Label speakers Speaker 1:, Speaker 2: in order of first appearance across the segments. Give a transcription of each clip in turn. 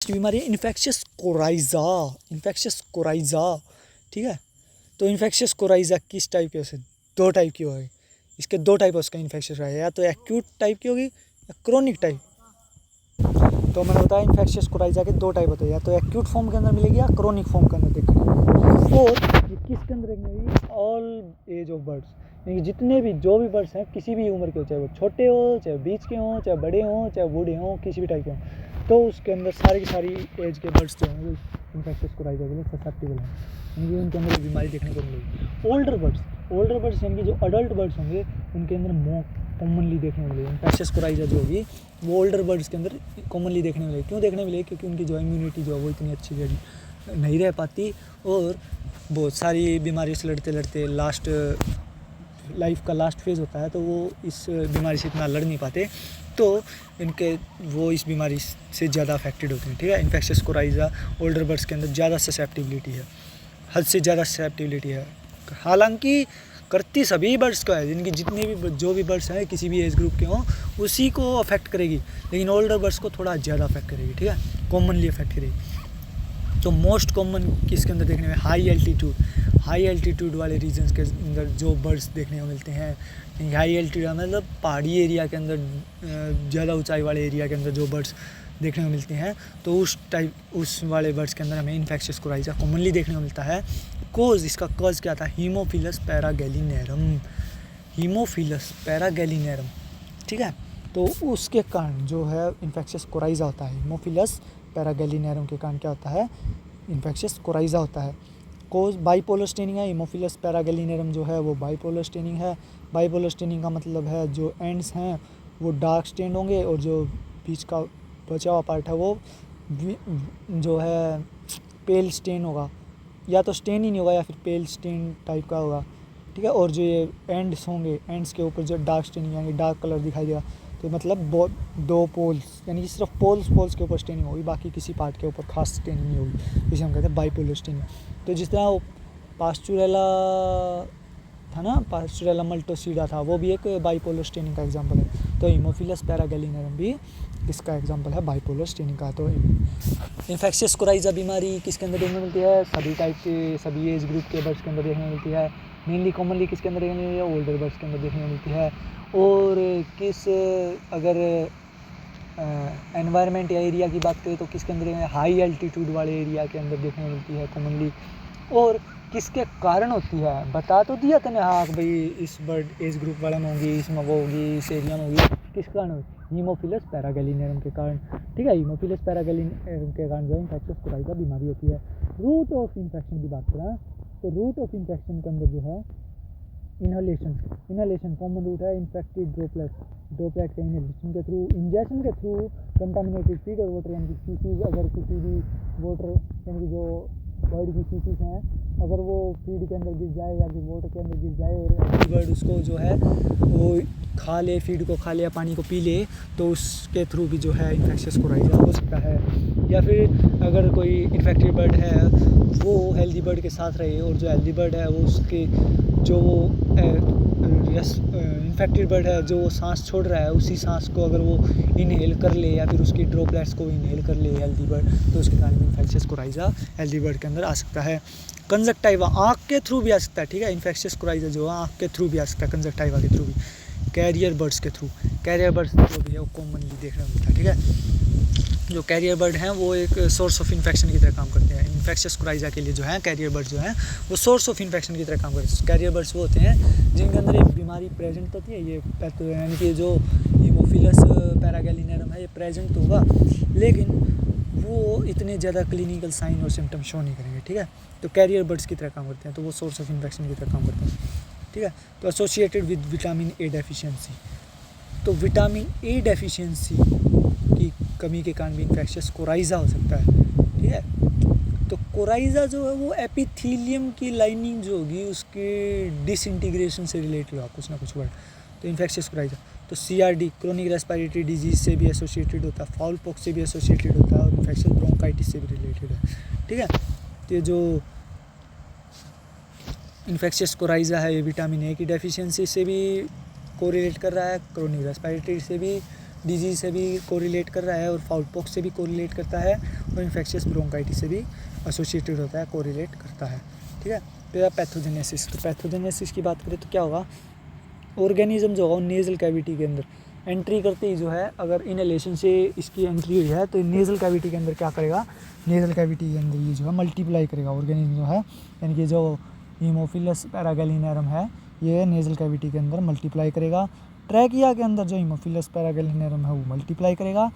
Speaker 1: बीमारी है infectious coryza. ठीक है, तो इन्फेक्शियस कोराइजा किस टाइप के होते हैं? 2 टाइप की होगी। इसके 2 टाइप उसका इन्फेक्शियस कोराइजा, या तो एक्यूट टाइप की होगी या क्रोनिक टाइप। तो मैंने बताया इन्फेक्शियस कोराइजा के 2 टाइप होते हैं, या तो एक्यूट फॉर्म के अंदर मिलेगी या क्रोनिक फॉर्म के अंदर देखने मिलेगी। और ये किसके अंदर देखने मिलेगी? ऑल एज ऑफ बर्ड्स, यानी जितने भी जो भी बर्ड्स हैं किसी भी उम्र के हो, चाहे वो छोटे हो, चाहे बीच के हों, चाहे बड़े हों, चाहे बूढ़े हों, किसी भी टाइप के हों, तो उसके अंदर सारी की सारी एज के बर्ड्स जो हैं वो इन्फेक्शियस कोराइजा के लिए ससेप्टेबल हैं, यानी उनके अंदर बीमारी देखने को मिलेगी। ओल्डर बर्ड्स यानी कि जो अडल्ट बर्ड्स होंगे उनके अंदर कॉमनली देखने मिलेगी इन्फेक्शियस कोराइजा जो होगी, वो ओल्डर बर्ड्स के अंदर कॉमनली देखने मिलेगी। क्यों देखने मिलेगी? क्योंकि उनकी जो इम्यूनिटी जो है वो इतनी अच्छी नहीं रह पाती, और बहुत सारी बीमारियों से लड़ते लड़ते लाइफ का लास्ट फेज़ होता है, तो वो इस बीमारी से इतना लड़ नहीं पाते, तो वो इस बीमारी से ज़्यादा अफेक्टेड होते हैं। ठीक है, इन्फेक्शियस कोराइजा ओल्डर बर्ड्स के अंदर ज़्यादा ससेप्टिबिलिटी है, हद से ज़्यादा ससेप्टिबिलिटी है। हालांकि करती सभी बर्ड्स का है, जिनकी जितने भी जो भी बर्ड्स हैं किसी भी एज ग्रुप के हों उसी को अफेक्ट करेगी, लेकिन ओल्डर बर्ड्स को थोड़ा ज़्यादा अफेक्ट करेगी। ठीक है, कॉमनली अफेक्ट करेगी। तो मोस्ट कॉमन किसके अंदर देखने में? हाई एल्टीट्यूड वाले रीजन्स के अंदर जो बर्ड्स देखने को मिलते हैं। हाई एल्टीट्यूड मतलब पहाड़ी एरिया के अंदर, ज़्यादा ऊंचाई वाले एरिया के अंदर जो बर्ड्स देखने को मिलते हैं, तो उस वाले बर्ड्स के अंदर हमें इन्फेक्शियस कोराइजा कॉमनली देखने को मिलता है। इसका कॉज क्या था? Haemophilus paragallinarum. ठीक है, तो उसके कारण जो है इन्फेक्शियस कोराइजा होता है। हीमोफिलस पैरागैलिनेरम के कारण क्या होता है? इन्फेक्शियस कोराइजा होता है। कोज बाइपोलर स्टेनिंग है। हीमोफिलस पैरागैलिनेरम जो है वो बाइपोलर स्टेनिंग है। बाइपोलर स्टेनिंग का मतलब है जो एंड्स हैं वो डार्क स्टेन होंगे, और जो बीच का बचा हुआ पार्ट है वो जो है पेल स्टेन होगा, या तो स्टेन ही नहीं होगा या फिर पेल स्टेन टाइप का होगा। ठीक है, और जो ये एंड्स होंगे, एंड्स के ऊपर जो डार्क स्टेनिंग यानी डार्क कलर दिखाई देगा, तो मतलब 2 पोल्स, यानी कि सिर्फ पोल्स के ऊपर स्टेनिंग होगी, बाकी किसी पार्ट के ऊपर खास स्टेनिंग नहीं होगी, जिसे हम कहते हैं बाइपोलर स्टेनिंग। तो जिस तरह पास्चुरेला था ना, पास्चुरेला मल्टोसीडा था, वो भी एक बाइपोलर स्टेनिंग का एग्जांपल है। तो हीमोफिलस पैरागैलिनेरम भी इसका एग्जांपल है बाइपोलर स्टेनिंग का। तो इन्फेक्शियस कोराइजा बीमारी किसके अंदर देखने मिलती है? सभी टाइप के, सभी एज ग्रुप के बर्ड्स के अंदर देखने मिलती है। मेनली कॉमनली किसके अंदर देखने मिलती है? ओल्डर बर्ड्स के अंदर देखने मिलती है। और अगर एनवायरनमेंट या एरिया की बात करें तो किसके अंदर? हाई एल्टीट्यूड वाले एरिया के अंदर देखने मिलती है कॉमनली। और किसके कारण होती है? बता तो दिया तूने, हाँ भाई इस बर्ड एज ग्रुप वाला में होगी, इसमें वो होगी, इस एरिया में होगी। किस कारण होगी? हीमोफिलस पैरागैलिनेरम के कारण। ठीक है, हीमोफिलस पैरागैलिनेरम के कारण जो है इन्फेक्शियस कोराइजा बीमारी होती है। रूट ऑफ इन्फेक्शन की बात करें तो रूट ऑफ इन्फेक्शन के अंदर जो है इनहेलेशन कॉमन रूट है। इन्फेक्टेड ड्रॉपलेट के इनहेलेशन के थ्रू, इंजेक्शन के थ्रू कंटामिनेटेड फीड और वाटर, यानी कि फीसिस, अगर किसी भी वाटर यानी कि जो बर्ड की फीसिस हैं अगर वो फीड के अंदर गिर जाए या फिर वाटर के अंदर गिर जाए और बर्ड उसको जो है वो खा ले, फीड को खा ले या पानी को पी ले, तो उसके थ्रू भी जो है इन्फेक्शियस कोराइजा हो सकता है। या फिर अगर कोई इन्फेक्टेड बर्ड है वो हेल्दी बर्ड के साथ रहे, और जो हेल्दी बर्ड है वो उसके जो इन्फेक्टेड बर्ड है जो सांस छोड़ रहा है, उसी सांस को अगर वो इनहेल कर ले या फिर उसकी ड्रॉपलेट्स को इनहेल कर ले हेल्दी बर्ड, तो उसके कारण इन्फेक्शियस कोराइजा हेल्दी बर्ड के अंदर आ सकता है। कंजक्टाइवा आँख के थ्रू भी आ सकता है। ठीक है, इन्फेक्शियस कोराइजा जो है आँख के थ्रू भी आ सकता है, कंजक्टाइवा के थ्रू भी, कैरियर बर्ड्स के थ्रू जो भी है वो कॉमनली देखने को मिलता है। ठीक है, जो कैरियर बर्ड हैं वो एक सोर्स ऑफ इन्फेक्शन की तरह काम करते हैं। इन्फेक्शियस कोराइजा के लिए जो है कैरियर बर्ड जो हैं वो सोर्स ऑफ इन्फेक्शन की तरह काम करते हैं। कैरियर बर्ड्स वो होते हैं जिनके अंदर एक बीमारी प्रेजेंट होती है, ये यानी कि जो हीमोफिलस पैरागैलिनेरम है ये प्रेजेंट होगा, लेकिन वो इतने ज़्यादा क्लिनिकल साइन और सिम्टम शो नहीं करेंगे। ठीक है, तो कैरियर बर्ड्स की तरह काम करते हैं, तो वो सोर्स ऑफ इन्फेक्शन की तरह काम करते हैं। ठीक है, तो associated with vitamin A deficiency, तो विटामिन ए डेफिशिएंसी की कमी के कारण भी इन्फेक्शियस कोराइजा हो सकता है। ठीक है, तो कोराइजा जो है वो एपिथेलियम की लाइनिंग जो होगी उसके डिसइंटीग्रेशन से रिलेटेड होगा कुछ ना कुछ वर्ड, तो इन्फेक्शियस कोराइजा। तो CRD क्रोनिक रेस्पिरेटरी डिजीज से भी एसोसिएटेड होता है, फाउल पॉक्स से भी एसोसिएटेड होता है, और इन्फेक्शियस ब्रोंकाइटिस से भी रिलेटेड है। ठीक है, तो ये जो इन्फेक्शियस कोराइजा है ये विटामिन ए की डेफिशिएंसी से भी कोरिलेट कर रहा है, क्रोनिक रेस्पिरेटरी से भी डिजीज़ से भी कोरिलेट कर रहा है और फाउल पॉक्स से भी कोरिलेट करता है और इन्फेक्शियस ब्रोंकाइटिस से भी एसोसिएटेड होता है, कोरिलेट करता है। ठीक है। फिर पैथोजेनेसिस, तो पैथोजेनेसिस की बात करें तो क्या होगा, ऑर्गेनिज्म जो होगा नेज़ल कैविटी के अंदर एंट्री करते ही जो है, अगर इनहेलेशन से इसकी एंट्री हुई है तो नेज़ल कैविटी के अंदर क्या करेगा, नेज़ल कैविटी के अंदर ये जो है मल्टीप्लाई करेगा ऑर्गेनिज्म जो है, यानी कि जो हीमोफिलस पैरागैलिनेरम है ये नेज़ल कैविटी के अंदर मल्टीप्लाई करेगा। ट्रैकिया के अंदर जो हीमोफिलस पैरागैलिनेरम है वो मल्टीप्लाई करेगा,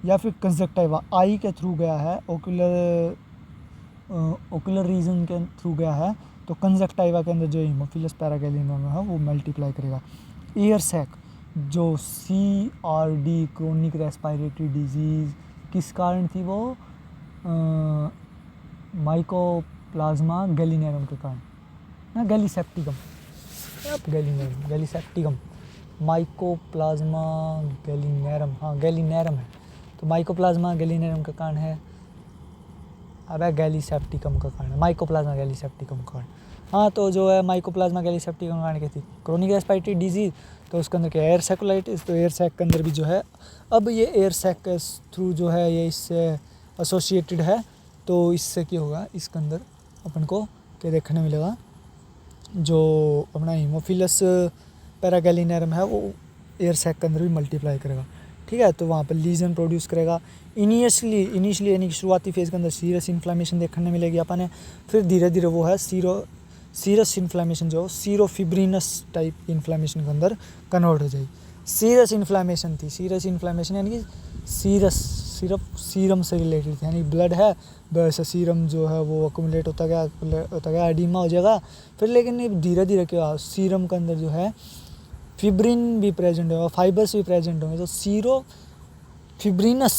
Speaker 1: या फिर कंजक्टिवा आई के थ्रू गया है, ओकुलर रीजन के थ्रू गया है, तो कंजक्टिवा के अंदर जो हीमोफिलस पैरागैलिनेरम है वो मल्टीप्लाई करेगा। ईयर सैक जो CRD क्रोनिक रेस्पिरेटरी डिजीज़ किस कारण थी, वो माइकोप्लाज्मा गैलिनेरम के कारण ना, गैलीसेप्टिकम माइकोप्लाज्मा गैलिनेरम, हाँ गैलिनेरम है, तो माइकोप्लाज्मा गैलिनेरम का कारण है, अब है गैलीसेप्टिकम का कारण, माइकोप्लाज्मा गैलीसेप्टिकम का कारण। हाँ तो जो है माइकोप्लाज्मा गैलीसेप्टिकम का कारण क्या थी, क्रोनिक रेस्पिरेटरी डिजीज़, तो उसके अंदर क्या एयर सैकुलाइटिस, तो एयर सैक के अंदर भी जो है, अब ये एयर सैक के थ्रू जो है ये इससे एसोसिएटेड है, तो इससे क्या होगा, इसके अंदर अपन को क्या देखने मिलेगा, जो अपना हीमोफिलस पैरागैलिनेरम है वो एयर सैक के अंदर भी मल्टीप्लाई करेगा। ठीक है, तो वहाँ पर लीजन प्रोड्यूस करेगा। इनिशियली यानी कि शुरुआती फेज़ के अंदर सीरस इन्फ्लामेशन देखने मिलेगी अपन ने, फिर धीरे धीरे वो है सीरस इन्फ्लामेशन जो सीरोफिब्रिनस टाइप इन्फ्लामेशन के अंदर कन्वर्ट हो जाएगी। सीरस इन्फ्लामेशन थी, सीरस इन्फ्लामेशन यानी कि सिर्फ सीरम से रिलेटेड थी, यानी ब्लड है, बस सीरम जो है वो अकुमुलेट होता गया एडिमा हो जाएगा। फिर लेकिन धीरे धीरे क्या सीरम के अंदर जो है फिब्रिन भी प्रेजेंट होगा, फाइबर्स भी प्रेजेंट होंगे, तो सीरोफिब्रिनस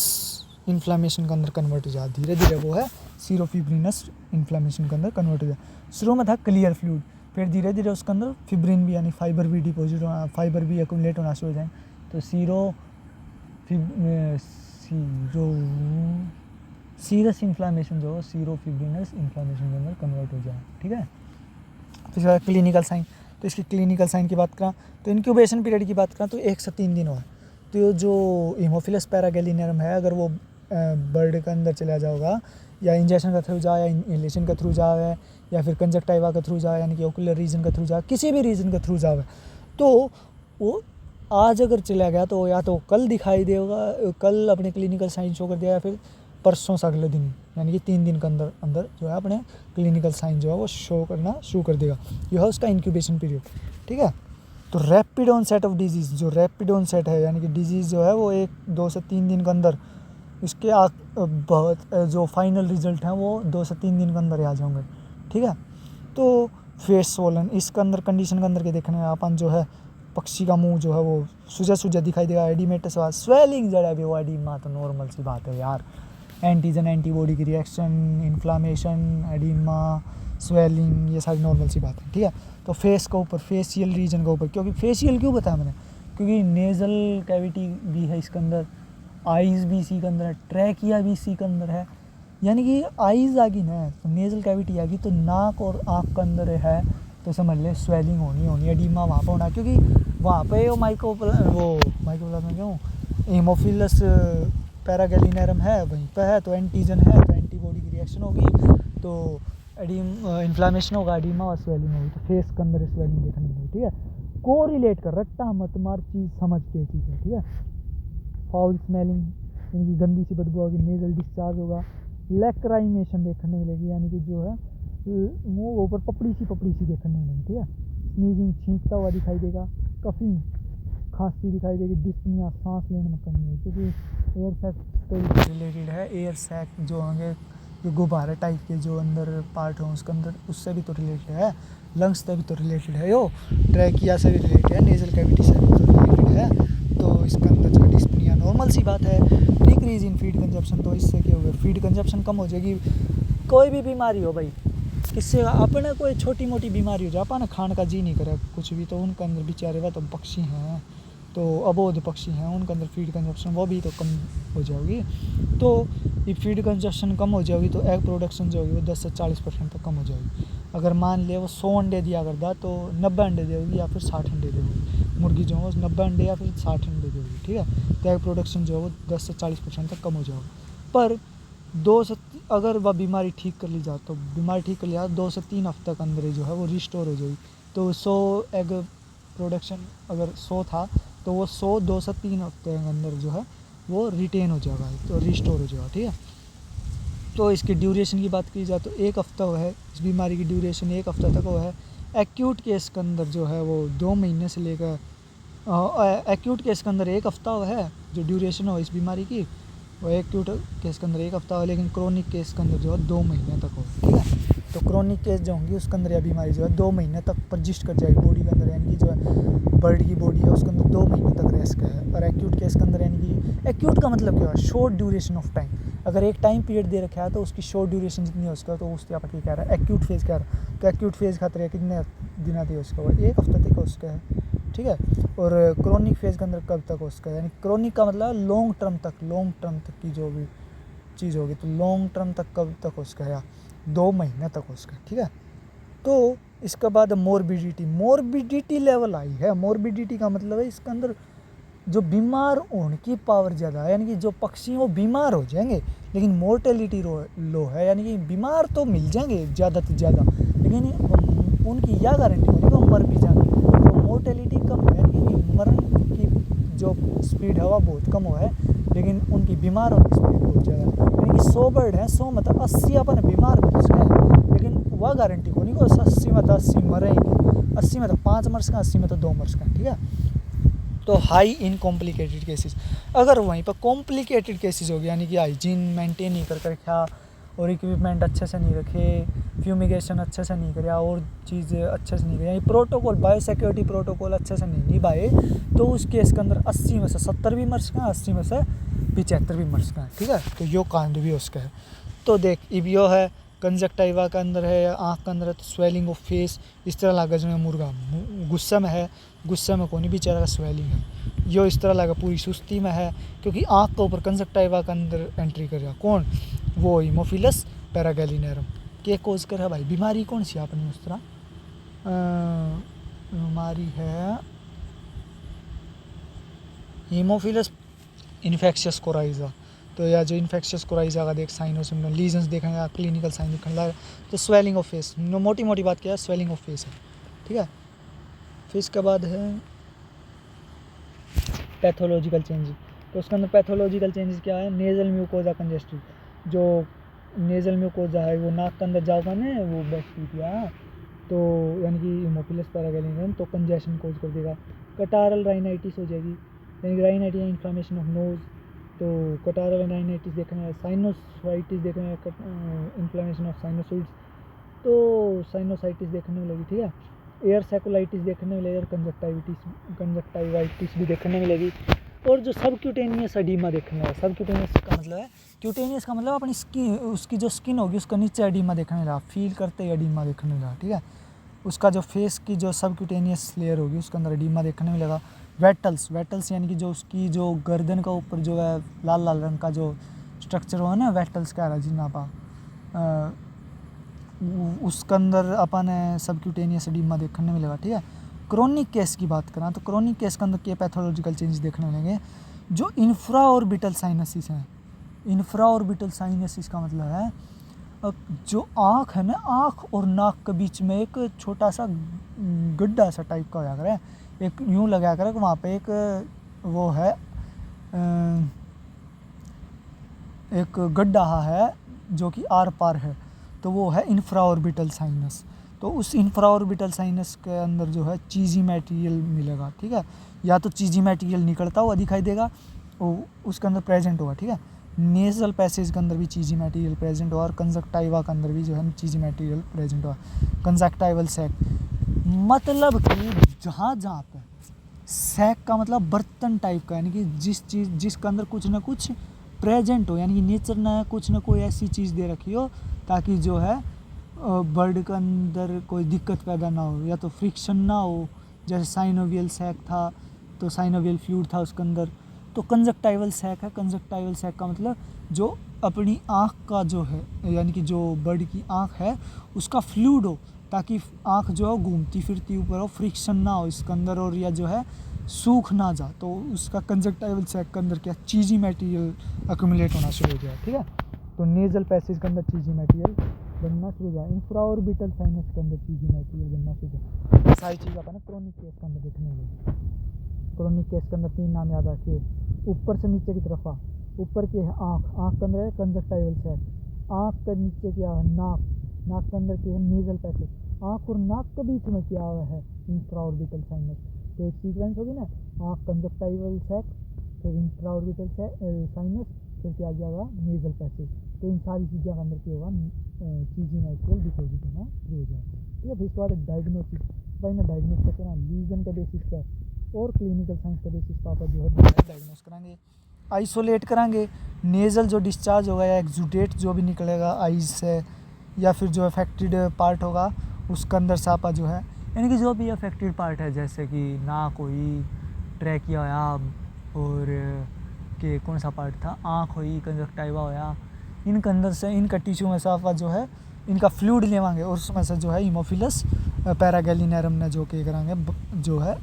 Speaker 1: इन्फ्लामेशन के अंदर कन्वर्ट हो जाए, धीरे धीरे वो है सीरोफिब्रिनस इन्फ्लामेशन के अंदर कन्वर्ट हो जाए। शुरू में था क्लियर फ्लूइड, फिर धीरे धीरे उसके अंदर फिब्रिन भी यानी फाइबर भी डिपॉजिट होना, फाइबर भी एक्यूमुलेट होना शुरू हो जाए, तो सीरस इन्फ्लामेशन जो है सीरोफिब्रिनस इन्फ्लामेशन के अंदर कन्वर्ट हो जाए। ठीक है। फिर क्लिनिकल साइन, तो इसकी क्लिनिकल साइन की बात करें तो इनक्यूबेशन पीरियड की बात करें तो 1 से 3 दिन हुआ, तो जो हीमोफिलस पैरागैलिनेरम है अगर वो बर्ड के अंदर चला जाएगा, या इंजेक्शन का थ्रू जाए, या इनहेलेशन का थ्रू जाए, या फिर कंजक्टिवा का थ्रू जाए, यानी कि ओकुलर रीजन का थ्रू जाए, किसी भी रीजन का थ्रू जाए, तो वो आज अगर चला गया तो या तो कल दिखाई देगा, कल अपने क्लिनिकल साइन शो कर दिया, या फिर परसों से अगले दिन, यानी कि 3 दिन के अंदर जो है अपने क्लिनिकल साइन जो है वो शो करना शुरू कर देगा। यह है उसका इंक्यूबेशन पीरियड। ठीक है। तो रैपिड ऑनसेट ऑफ डिजीज़, जो रैपिड ऑनसेट है यानी कि डिजीज़ जो है वो 2 से 3 दिन के अंदर, इसके बहुत जो फाइनल रिजल्ट हैं वो 2 से 3 दिन के अंदर आ जाएंगे। ठीक है। तो फेस स्वोलन, इसके अंदर कंडीशन के अंदर के देखने में अपन जो है पक्षी का मुंह जो है वो सूजा दिखाई देगा, एडिमेटस स्वेलिंग जड़ा भी वो एडिमा, तो नॉर्मल सी बात है यार, एंटीजन एंटीबॉडी की रिएक्शन, इन्फ्लामेशन, एडिमा, स्वेलिंग, ये सारी नॉर्मल सी बात है। ठीक है। तो फेस के ऊपर, फेशियल रीजन के ऊपर, क्योंकि फेशियल क्यों बताया मैंने, क्योंकि नेज़ल कैविटी भी है इसके अंदर, आइज़ भी इसी के अंदर है, ट्रैकिया भी इसी के अंदर है, यानी कि आइज़ आ गई ना तो नेज़ल कैविटी आ गई, तो नाक और आँख के अंदर है तो समझ ले स्वेलिंग होनी, एडिमा वहाँ पर होना, क्योंकि वहाँ पे वो माइकोप्लाज्मा क्यों हीमोफिलस पैरागैलिनेरम है वहीं पे है, तो एंटीजन है तो एंटीबॉडी की रिएक्शन होगी, तो इन्फ्लामेशन होगा, एडिमा और स्वेलिंग होगी, तो फेस के अंदर स्वेलिंग देखने मिलेगी। ठीक है। कोरिलेट कर, रट्टा मत मार, चीज़ समझ के चीज़ है। ठीक है। फाउल स्मेलिंग यानी कि गंदी सी बदबू होगी, नेज़ल डिस्चार्ज होगा, लैक्राइमेशन देखने मिलेगी, यानी कि जो है मुंह ऊपर पपड़ी सी देखने मिलेगी। ठीक है। स्नीजिंग, छींकता हुआ दिखाई देगा, कफिंग, खांसी दिखाई देगी, डिस्पनिया, सांस लेने में कमी होगी, क्योंकि एयर सैक से रिलेटेड है। एयर सैक जो होंगे जो गुब्बारे टाइप के जो अंदर पार्ट हों उसके अंदर, उससे भी तो रिलेटेड है, लंग्स से भी तो रिलेटेड है, यो ट्रैकिया से भी रिलेटेड है, नेज़ल कैविटी से भी तो रिलेटेड है, तो इसके अंदर जो डिस्पनिया नॉर्मल सी बात है। डिक्रीज इन फीड कंजप्शन, तो इससे क्या होगा, फीड कंजप्शन कम हो जाएगी। कोई भी बीमारी हो भाई, किससे अपने कोई छोटी मोटी बीमारी हो जाए, अपना खाने का जी नहीं करे कुछ भी, तो उनके अंदर बेचारे वह तो पक्षी हैं, तो अबोध पक्षी हैं, उनके अंदर फीड कंजप्शन वो भी तो कम हो जाएगी। तो ये फीड कंजप्शन कम हो जाएगी तो एग प्रोडक्शन जो होगी वो 10 से 40% तक कम हो जाएगी। अगर मान ले वो 100 अंडे दिया करता तो 90 अंडे देगी या फिर 60 अंडे देगी, मुर्गी जो है वो 90 अंडे या फिर 60 अंडे देगी, ठीक है। तो एग प्रोडक्शन जो है वो 10 से 40% तक कम हो जाएगा। पर अगर वह बीमारी ठीक कर ली जाए तो 2 से 3 हफ्ते के अंदर ही जो है वो रिस्टोर हो जाएगी। तो 100 एग प्रोडक्शन अगर 100 था तो वो 100 2 से 3 हफ्ते के अंदर जो है वो रिटेन हो जाएगा, तो रिस्टोर हो जाएगा, ठीक है। तो इसकी ड्यूरेशन की बात की जाए तो 1 हफ्ता वो है, इस बीमारी की ड्यूरेशन 1 हफ्ता तक वो है। एक्यूट केस के अंदर जो है वो 2 महीने से लेकर एक्यूट केस के अंदर 1 हफ्ता वो है जो ड्यूरेशन हो इस बीमारी की, वो एक्यूट केस के अंदर 1 हफ्ता हो, लेकिन क्रोनिक केस के अंदर जो है 2 महीने तक हो, ठीक है। तो क्रोनिक केस जो होंगी उसके अंदर यह बीमारी जो है 2 महीने तक परजिस्ट कर जाएगी बॉडी के अंदर, यानी कि जो है बर्ड की बॉडी है उसके अंदर 2 महीने तक रेस्ट का है। और एक्यूट केस के अंदर यानी कि एक्यूट का मतलब क्या है, शॉर्ट ड्यूरेशन ऑफ टाइम। अगर एक टाइम पीरियड दे रखा है तो उसकी शॉर्ट ड्यूरेशन जितनी है उसका, तो उसके आप कह रहा है एक्यूट फेज कह रहा है। तो एक्यूट फेज खातर कितने दिन थे उसका, वो 1 हफ्ते तक उसका है, ठीक है। और क्रोनिक फेज के अंदर कब तक उसका, यानी क्रोनिक का मतलब लॉन्ग टर्म तक की जो भी चीज़ होगी, तो लॉन्ग टर्म तक कब तक उसका है, 2 महीने तक उसका, ठीक है। तो इसके बाद मोरबिडिटी लेवल आई है। मोरबिडिटी का मतलब है इसके अंदर जो बीमार होने की पावर ज़्यादा है, यानी कि जो पक्षी वो बीमार हो जाएंगे लेकिन मोर्टेलिटी लो है, यानी कि बीमार तो मिल जाएंगे ज़्यादा से ज़्यादा, लेकिन उनकी यह गारंटी होगी वो मर भी जाएंगे। तो मोर्टेलिटी कम है, यानी कि मरण की जो स्पीड है वह बहुत कम है, लेकिन उनकी बीमार होने की स्पीड बहुत ज़्यादा है। यानी कि 100 बर्ड है, 100 मतलब 80 अपन बीमार हो सकते हैं, लेकिन वह गारंटी को नहीं को 80 में 80 मरेंगे, 80 में तो 5 मर सकें, 80 में तो 2 मर सकें, ठीक है। तो हाई इन कॉम्प्लिकेटेड केसेस। अगर वहीं पर कॉम्प्लिकेटेड केसेस हो गया, यानी कि हाइजीन मेंटेन नहीं कर रखा और इक्विपमेंट अच्छे से नहीं रखे, फ्यूमिगेशन अच्छे से नहीं किया और चीज़ें अच्छे से नहीं किया, यानी प्रोटोकॉल बायोसिक्योरिटी प्रोटोकॉल अच्छे से नहीं निभाए, तो उस केस के अंदर 80 में से 70 भी मर सकें, 80 में से 75 भी मर सकें, ठीक है। तो यो कांड भी उसका है। तो देख इबियो है, कंजक्टाइवा के अंदर है, आँख के अंदर है, तो स्वेलिंग ऑफ फेस इस तरह लगा जो मुर्गा गुस्से में है, गुस्से में कोई बेचारा का स्वेलिंग है, यो इस तरह लगा पूरी सुस्ती में है, क्योंकि आँख के ऊपर कंजक्टाइवा के अंदर एंट्री कर रहा कौन, वो हीमोफिलस पैरागैलिनेरम के कोज कर है भाई। बीमारी कौन सी आपने उस तरह बीमारी है हीमोफिलस इन्फेक्शियस कोराइजा। तो या जो इन्फेक्शियस कोराइजा का देख साइन और सिम्टम लीजन्स देखेंगे, क्लिनिकल साइन दिखने लगा, तो स्वेलिंग ऑफ फेस, मोटी मोटी बात क्या है, स्वेलिंग ऑफ फेस है, ठीक है। फिर इसके बाद है पैथोलॉजिकल चेंजेस। तो उसके अंदर पैथोलॉजिकल चेंजेस क्या है, नेजल म्यूकोजा कंजेस्टिव, जो नेजल म्यूकोजा है वो नाक के अंदर जाओगा ना वो बैक्टीरिया, तो यानी कि हीमोफिलस पैरागैलिनेरम, तो कंजेशन कोज कर देगा। कटारल राइनाइटिस हो जाएगी, यानी कि राइनाइटिस इन्फ्लामेशन ऑफ नोज, तो कटारल राइनाइटिस देखने में, साइनोसाइटिस देखने में, इन्फ्लामेशन ऑफ साइनोसॉइड्स, तो साइनोसाइटिस देखने में लगी, ठीक है। एयर सेकुलाइटिस देखने में लगी, कंजक्टाइवाइटिस भी देखने में लगी, और जो सबक्यूटेनियस एडीमा देखने लगा। सबक्यूटेनियस का मतलब है, क्यूटेनियस का मतलब अपनी स्किन, उसकी जो स्किन होगी उसका नीचे एडीमा देखने लगा, फील करते ही एडीमा देखने लगा, ठीक है। उसका जो फेस की जो सबक्यूटेनियस लेयर होगी उसके अंदर एडीमा देखने में लगा। वेटल्स यानी कि जो उसकी जो गर्दन का ऊपर जो है लाल लाल रंग का जो स्ट्रक्चर हुआ ना, वेटल्स कह रहा जी ना पा, उसके अंदर अपन सबक्यूटेनियस एडीमा देखने में लगा, ठीक है। क्रोनिक केस की बात करें तो क्रोनिक केस के अंदर क्या पैथोलॉजिकल चेंज देखने मिलेंगे, जो इंफ्रा ऑर्बिटल साइनसिस हैं। इंफ्रा ऑर्बिटल साइनसिस का मतलब है जो आँख है ना, आँख और नाक के बीच में एक छोटा सा गड्ढा सा टाइप का होया करे, एक यूँ लगा करे कि वहाँ पे एक वो है, एक गड्ढा है जो कि आर पार है, तो वो है इंफ्रा ऑर्बिटल साइनस। तो उस इंफ्रा ऑर्बिटल साइनस के अंदर जो है चीज़ी मटेरियल मिलेगा, ठीक है। या तो चीज़ी मटेरियल निकलता हुआ दिखाई देगा, वो उसके अंदर प्रेजेंट होगा, ठीक है। नेजल पैसेज के अंदर भी चीज़ी मटेरियल प्रेजेंट होगा, और कंजक्टाइवा के अंदर भी जो है चीज़ी मटेरियल प्रेजेंट होगा। कंजक्टाइवल सैक मतलब कि जहाँ जहाँ पे सैक का मतलब बर्तन टाइप का, यानी कि जिसके अंदर कुछ ना कुछ प्रेजेंट हो, यानी कि नेचर ने कुछ ना कोई ऐसी चीज़ दे रखी हो ताकि जो है बर्ड के अंदर कोई दिक्कत पैदा ना हो, या तो फ्रिक्शन ना हो। जैसे साइनोवियल सैक था तो साइनोवियल फ्लूइड था उसके अंदर, तो कंजक्टाइवल सैक है। कंजक्टाइवल सैक का मतलब जो अपनी आँख का जो है, यानी कि जो बर्ड की आँख है उसका फ्लूइड हो, ताकि आँख जो है घूमती फिरती ऊपर हो, फ्रिक्शन ना हो इसके अंदर, और या जो है सूख ना जा, तो उसका कंजक्टाइवल सैक के अंदर क्या चीज़ी मटेरियल अक्यूमुलेट होना शुरू हो जाए, ठीक है। तो नेजल पैसेज के अंदर चीज़ी मटेरियल बनना शुरू हो जाए, इंफ्राऑर्बिटल साइनस के अंदर चीज़ी मटेरियल बनना शुरू हो जाए। सारी चीज़ अपन क्रोनिक केस के अंदर देखने मिलेगी। क्रोनिक केस के अंदर 3 नाम याद रखिए। ऊपर से नीचे की तरफ ऊपर की है आँख के अंदर है कंजक्टाइवल सैक, आँख के नीचे क्या है नाक के अंदर की है नेजल पैसेज, आँख और नाक के बीच में क्या हुआ है इंफ्राऑर्बिटल साइनस। तो एक सीक्वेंस होगी ना, आँख कंजक्टाइवल सैक, फिर इंफ्राऑर्बिटल साइनस, फिर क्या जाएगा नेजल पैसेज। तो इन सारी चीज़ों के अंदर क्या होगा चीज़ी मटेरियल डिपॉजिट होना शुरू हो जाएगा, ठीक है। फिर इसके बाद डायग्नोसिस, भाई ना डायग्नोस कैसे ना लीजन के बेसिस पे और क्लिनिकल साइंस के बेसिस पर आप जो है डायग्नोस कराएंगे, आइसोलेट कराएंगे। नेज़ल जो डिस्चार्ज होगा या एक्सुडेट जो भी निकलेगा आइज से या फिर जो अफेक्टेड पार्ट होगा उसके अंदर से आप जो है, यानी कि जो भी अफेक्टेड पार्ट है जैसे कि नाक हुई, ट्रैकिया होया और के कौन सा पार्ट था, आँख हुई, कंजक्टाइवा होया, इनके अंदर से इनका टिश्यू में से आप जो है इनका फ्लूइड लेवांगे और उसमें से जो है हीमोफिलस पैरागैलिनेरम ने जो के कराएंगे जो है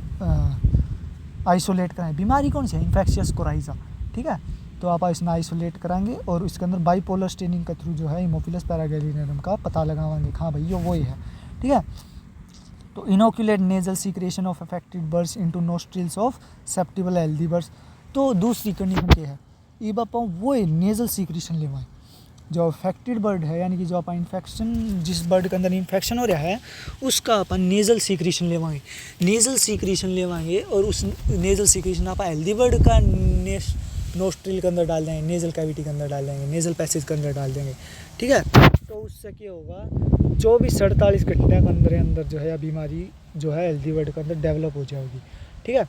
Speaker 1: आइसोलेट कराएंगे। बीमारी कौन सी है, इन्फेक्शियस कोराइजा, ठीक है। तो आप इसमें आइसोलेट कराएंगे और इसके अंदर बाइपोलर स्टेनिंग के थ्रू जो है हीमोफिलस पैरागैलिनेरम का पता लगावाएंगे, हाँ भाई ये वही है, ठीक है। तो inoculate nasal secretion of affected birds into nostrils of susceptible healthy birds. तो दूसरी कंडीशन क्या है, ये बापा वो नेजल सीक्रेशन लेवाएं जो अफेक्टेड बर्ड है, यानी कि जो अपन इन्फेक्शन जिस बर्ड के अंदर इन्फेक्शन हो रहा है उसका अपन नेजल सीक्रेशन लेवाएंगे। नेजल सीक्रेशन लेवाएंगे और उस नेजल सीक्रेशन आप हेल्दी बर्ड का नोस्ट्रिल के अंदर डाल देंगे, नेजल कैविटी के अंदर डाल देंगे, नेजल पैसेज के अंदर डाल देंगे, ठीक है। तो उससे क्या होगा 24-48 घंटे के अंदर जो है बीमारी जो है हेल्दी बर्ड के अंदर डेवलप हो जाएगी, ठीक है।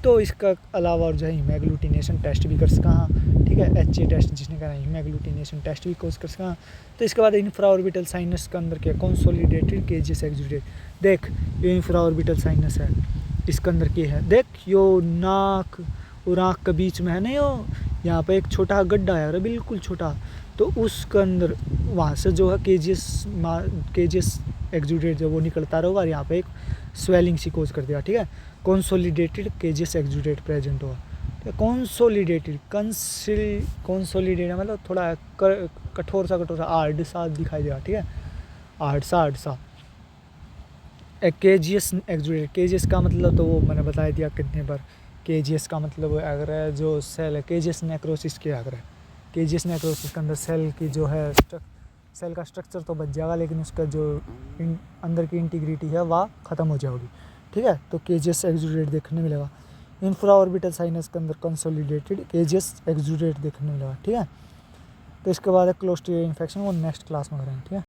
Speaker 1: तो इसका अलावा और जो है हीमोग्लूटिनेशन टेस्ट भी कर सका, ठीक है, HA टेस्ट जिसने करा हीमोग्लूटिनेशन टेस्ट भी कोर्स कर सका। तो इसके बाद इंफ्राऑर्बिटल साइनस के अंदर क्या कंसोलिडेटेड केजेस एक्सुडेट, देख ये इंफ्राऑर्बिटल साइनस है, इसके अंदर क्या है देख यो नाक और आँख के बीच में है ना, यो यहाँ पे एक छोटा गड्ढा है बिल्कुल छोटा, तो उसके अंदर वहाँ से जो है केजियस एक्सुडेट जो वो निकलता रहेगा और यहाँ पे एक स्वेलिंग सी कोज कर देगा, ठीक है। कंसोलिडेटेड केजियस एक्सुडेट प्रेजेंट होगा, कंसोलिडेटेड मतलब थोड़ा कठोर सा हार्ड सा दिखाई देगा, ठीक है, हार्ड सा। केजियस एक्सुडेट, केजियस का मतलब तो वो मैंने बता दिया कितने बार, केजियस का मतलब अगर जो सेल है केजियस नेक्रोसिस के अगर है, केजियस नेक्रोसिस के अंदर सेल की जो है सेल का स्ट्रक्चर तो बच जाएगा लेकिन उसका जो अंदर की इंटीग्रिटी है वह ख़त्म हो जाएगी, ठीक है। तो केजियस एक्सुडेट देखने मिलेगा। इंफ्राऑर्बिटल साइनस के अंदर कंसोलिडेटेड केजियस एक्सुडेट देखने मिलेगा, ठीक है। तो इसके बाद क्लोस्ट्रिडियम इन्फेक्शन वो नेक्स्ट क्लास में करेंगे, ठीक है।